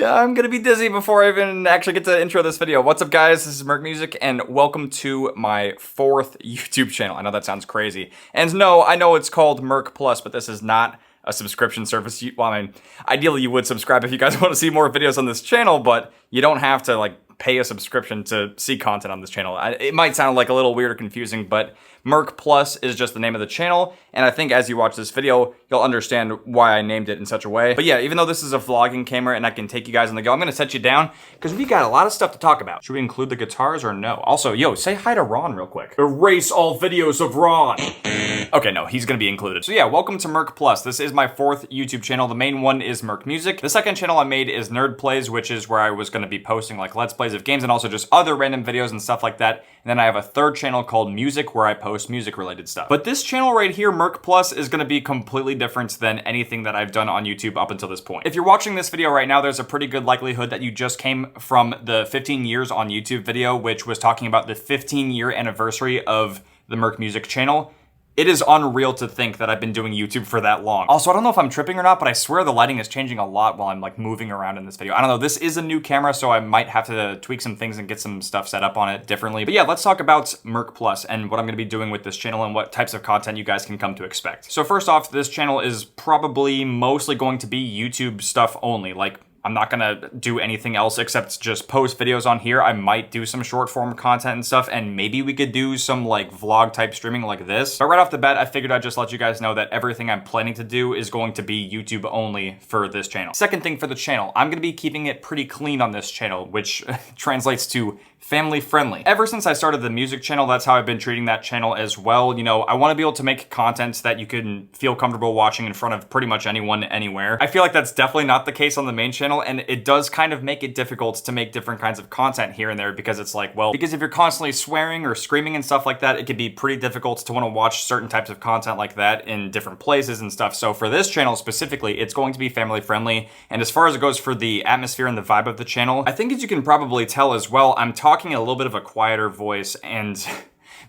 I'm gonna be dizzy before I even actually get to intro this video. What's up, guys? This is Merc Music, and welcome to my 4th YouTube channel. I know that sounds crazy. And no, I know it's called Merc Plus, but this is not a subscription service. Well, I mean, ideally you would subscribe if you guys want to see more videos on this channel, but you don't have to, like, pay a subscription to see content on this channel. It might sound like a little weird or confusing, but Merc Plus is just the name of the channel, and I think as you watch this video, you'll understand why I named it in such a way. But yeah, even though this is a vlogging camera and I can take you guys on the go, I'm gonna set you down because we got a lot of stuff to talk about. Should we include the guitars or no? Also, yo, say hi to Ron real quick. Erase all videos of Ron. Okay, no, he's gonna be included. So yeah, welcome to Merc Plus. This is my 4th YouTube channel. The main one is Merc Music. The second channel I made is Nerd Plays, which is where I was gonna be posting like Let's Plays of games and also just other random videos and stuff like that. And then I have a third channel called Music where I post music related stuff. But this channel right here, Merc Plus, is gonna be completely different than anything that I've done on YouTube up until this point. If you're watching this video right now, there's a pretty good likelihood that you just came from the 15 years on YouTube video, which was talking about the 15-year anniversary of the Merc Music channel. It is unreal to think that I've been doing YouTube for that long. Also, I don't know if I'm tripping or not, but I swear the lighting is changing a lot while I'm like moving around in this video. I don't know, this is a new camera, so I might have to tweak some things and get some stuff set up on it differently. But yeah, let's talk about Merc Plus and what I'm gonna be doing with this channel and what types of content you guys can come to expect. So first off, this channel is probably mostly going to be YouTube stuff only. Like, I'm not gonna do anything else except just post videos on here. I might do some short form content and stuff, and maybe we could do some like vlog type streaming like this. But right off the bat, I figured I'd just let you guys know that everything I'm planning to do is going to be YouTube only for this channel. Second thing for the channel, I'm gonna be keeping it pretty clean on this channel, which translates to family friendly. Ever since I started the music channel, that's how I've been treating that channel as well. You know, I want to be able to make content that you can feel comfortable watching in front of pretty much anyone, anywhere. I feel like that's definitely not the case on the main channel, and it does kind of make it difficult to make different kinds of content here and there because it's like, well, because if you're constantly swearing or screaming and stuff like that, it can be pretty difficult to want to watch certain types of content like that in different places and stuff. So for this channel specifically, it's going to be family friendly. And as far as it goes for the atmosphere and the vibe of the channel, I think as you can probably tell as well, I'm talking a little bit of a quieter voice, and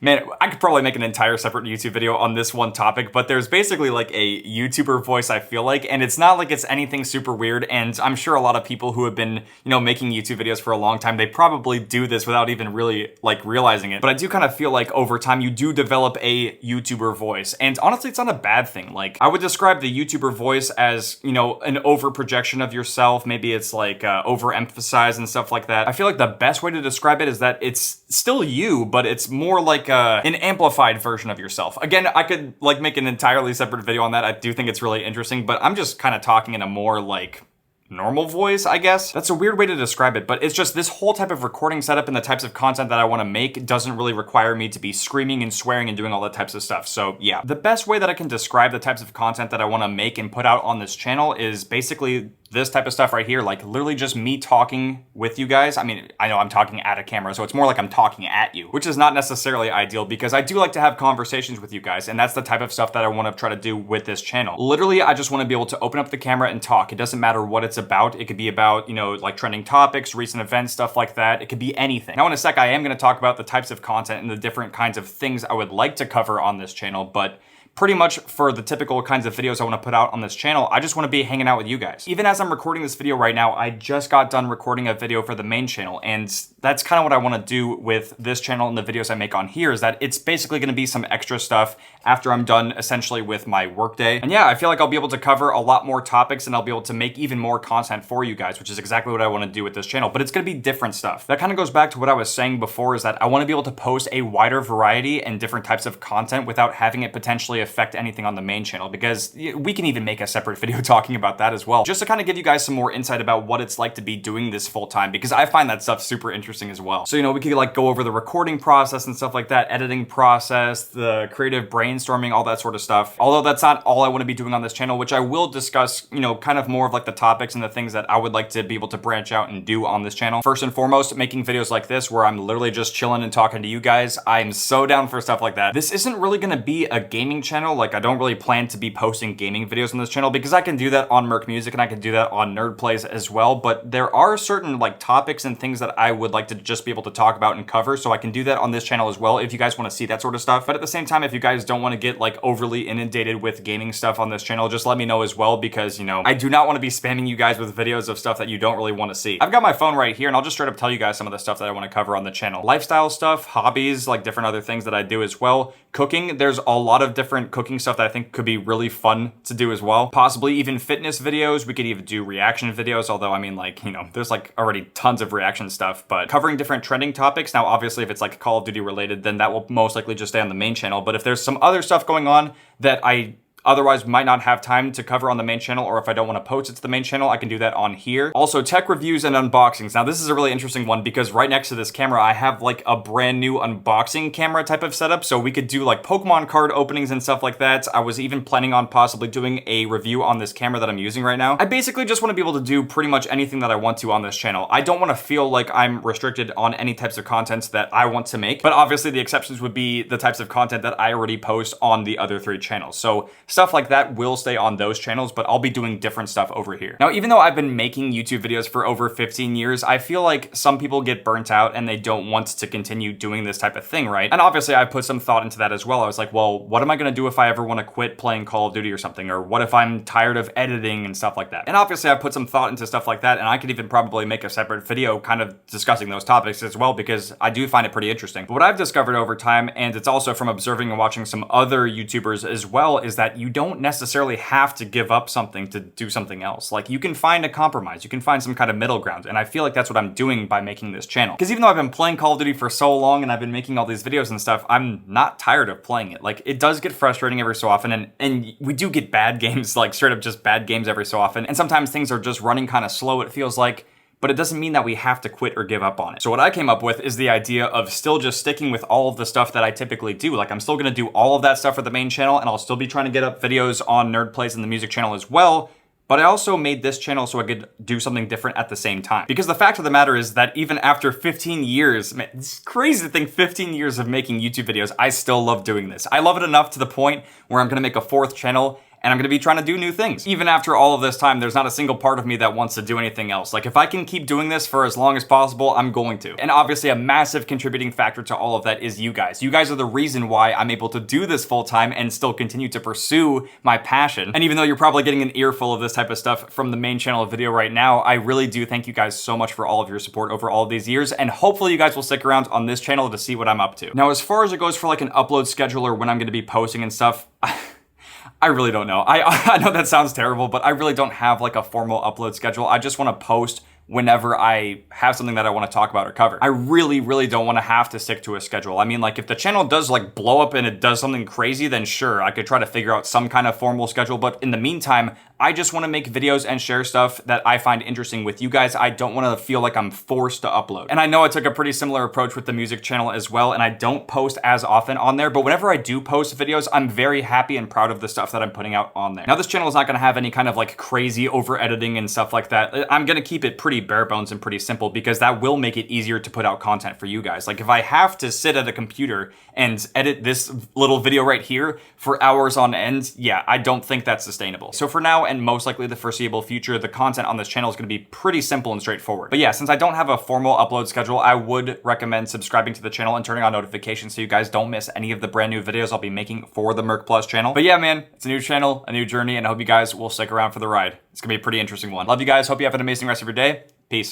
man, I could probably make an entire separate YouTube video on this one topic, but there's basically like a YouTuber voice, I feel like, and it's not like it's anything super weird, and I'm sure a lot of people who have been, you know, making YouTube videos for a long time, they probably do this without even really, like, realizing it. But I do kind of feel like over time, you do develop a YouTuber voice, and honestly, it's not a bad thing. Like, I would describe the YouTuber voice as, you know, an over-projection of yourself. Maybe it's like overemphasized and stuff like that. I feel like the best way to describe it is that it's still you, but it's more like an amplified version of yourself. Again, I could like make an entirely separate video on that. I do think it's really interesting, but I'm just kind of talking in a more like normal voice, I guess. That's a weird way to describe it, but it's just this whole type of recording setup and the types of content that I want to make doesn't really require me to be screaming and swearing and doing all that types of stuff. So yeah, the best way that I can describe the types of content that I want to make and put out on this channel is basically this type of stuff right here, like literally just me talking with you guys. I mean, I know I'm talking at a camera, so it's more like I'm talking at you, which is not necessarily ideal because I do like to have conversations with you guys, and that's the type of stuff that I want to try to do with this channel. Literally, I just want to be able to open up the camera and talk. It doesn't matter what it's about. It could be about, you know, like trending topics, recent events, stuff like that. It could be anything. Now in a sec, I am going to talk about the types of content and the different kinds of things I would like to cover on this channel, but pretty much for the typical kinds of videos I want to put out on this channel, I just want to be hanging out with you guys. Even as I'm recording this video right now, I just got done recording a video for the main channel, and that's kind of what I want to do with this channel and the videos I make on here, is that it's basically going to be some extra stuff after I'm done essentially with my workday. And yeah, I feel like I'll be able to cover a lot more topics and I'll be able to make even more content for you guys, which is exactly what I want to do with this channel, but it's going to be different stuff. That kind of goes back to what I was saying before, is that I want to be able to post a wider variety and different types of content without having it potentially affect anything on the main channel, because we can even make a separate video talking about that as well, just to kind of give you guys some more insight about what it's like to be doing this full time, because I find that stuff super interesting as well. So, you know, we could like go over the recording process and stuff like that, editing process, the creative brainstorming, all that sort of stuff. Although that's not all I want to be doing on this channel, which I will discuss, you know, kind of more of like the topics and the things that I would like to be able to branch out and do on this channel. First and foremost, making videos like this where I'm literally just chilling and talking to you guys. I'm so down for stuff like that. This isn't really going to be a gaming channel channel, like I don't really plan to be posting gaming videos on this channel because I can do that on Merc Music and I can do that on Nerd Plays as well, but there are certain like topics and things that I would like to just be able to talk about and cover, so I can do that on this channel as well if you guys want to see that sort of stuff. But at the same time, if you guys don't want to get like overly inundated with gaming stuff on this channel, just let me know as well, because you know, I do not want to be spamming you guys with videos of stuff that you don't really want to see. I've got my phone right here and I'll just straight up tell you guys some of the stuff that I want to cover on the channel. Lifestyle stuff, hobbies, like different other things that I do as well. Cooking, there's a lot of different cooking stuff that I think could be really fun to do as well. Possibly even fitness videos. We could even do reaction videos, although I mean, like, you know, there's like already tons of reaction stuff, but covering different trending topics. Now, obviously, if it's like Call of Duty related, then that will most likely just stay on the main channel. But if there's some other stuff going on that I otherwise might not have time to cover on the main channel, or if I don't want to post it to the main channel, I can do that on here. Also, tech reviews and unboxings. Now, this is a really interesting one because right next to this camera, I have like a brand new unboxing camera type of setup, so we could do like Pokemon card openings and stuff like that. I was even planning on possibly doing a review on this camera that I'm using right now. I basically just want to be able to do pretty much anything that I want to on this channel. I don't want to feel like I'm restricted on any types of content that I want to make, but obviously the exceptions would be the types of content that I already post on the other 3 channels. So stuff like that will stay on those channels, but I'll be doing different stuff over here. Now, even though I've been making YouTube videos for over 15 years, I feel like some people get burnt out and they don't want to continue doing this type of thing, right? And obviously I put some thought into that as well. I was like, well, what am I gonna do if I ever wanna quit playing Call of Duty or something? Or what if I'm tired of editing and stuff like that? And obviously I put some thought into stuff like that, and I could even probably make a separate video kind of discussing those topics as well, because I do find it pretty interesting. But what I've discovered over time, and it's also from observing and watching some other YouTubers as well, is that you don't necessarily have to give up something to do something else. Like, you can find a compromise, you can find some kind of middle ground, and I feel like that's what I'm doing by making this channel. Because even though I've been playing Call of Duty for so long and I've been making all these videos and stuff, I'm not tired of playing it. Like, it does get frustrating every so often, and we do get bad games, like straight up just bad games every so often, and sometimes things are just running kind of slow, it feels like, but it doesn't mean that we have to quit or give up on it. So what I came up with is the idea of still just sticking with all of the stuff that I typically do. Like, I'm still gonna do all of that stuff for the main channel, and I'll still be trying to get up videos on Nerd Plays and the music channel as well, but I also made this channel so I could do something different at the same time. Because the fact of the matter is that even after 15 years, man, it's crazy to think 15 years of making YouTube videos, I still love doing this. I love it enough to the point where I'm gonna make a 4th channel, and I'm gonna be trying to do new things. Even after all of this time, there's not a single part of me that wants to do anything else. Like, if I can keep doing this for as long as possible, I'm going to. And obviously a massive contributing factor to all of that is you guys. You guys are the reason why I'm able to do this full time and still continue to pursue my passion. And even though you're probably getting an earful of this type of stuff from the main channel video right now, I really do thank you guys so much for all of your support over all of these years, and hopefully you guys will stick around on this channel to see what I'm up to. Now, as far as it goes for like an upload schedule or when I'm gonna be posting and stuff, I really don't know. I know that sounds terrible, but I really don't have like a formal upload schedule. I just want to post whenever I have something that I want to talk about or cover. I really don't want to have to stick to a schedule. I mean, like, if the channel does like blow up and it does something crazy, then sure, I could try to figure out some kind of formal schedule. But in the meantime, I just want to make videos and share stuff that I find interesting with you guys. I don't want to feel like I'm forced to upload. And I know I took a pretty similar approach with the music channel as well, and I don't post as often on there, but whenever I do post videos, I'm very happy and proud of the stuff that I'm putting out on there. Now, this channel is not going to have any kind of like crazy over editing and stuff like that. I'm going to keep it pretty bare bones and pretty simple, because that will make it easier to put out content for you guys. Like, if I have to sit at a computer and edit this little video right here for hours on end, yeah, I don't think that's sustainable. So for now, and most likely the foreseeable future, the content on this channel is going to be pretty simple and straightforward. But yeah, since I don't have a formal upload schedule, I would recommend subscribing to the channel and turning on notifications so you guys don't miss any of the brand new videos I'll be making for the Merc Plus channel. But yeah, man, it's a new channel, a new journey, and I hope you guys will stick around for the ride. It's gonna be a pretty interesting one. Love you guys. Hope you have an amazing rest of your day. Peace.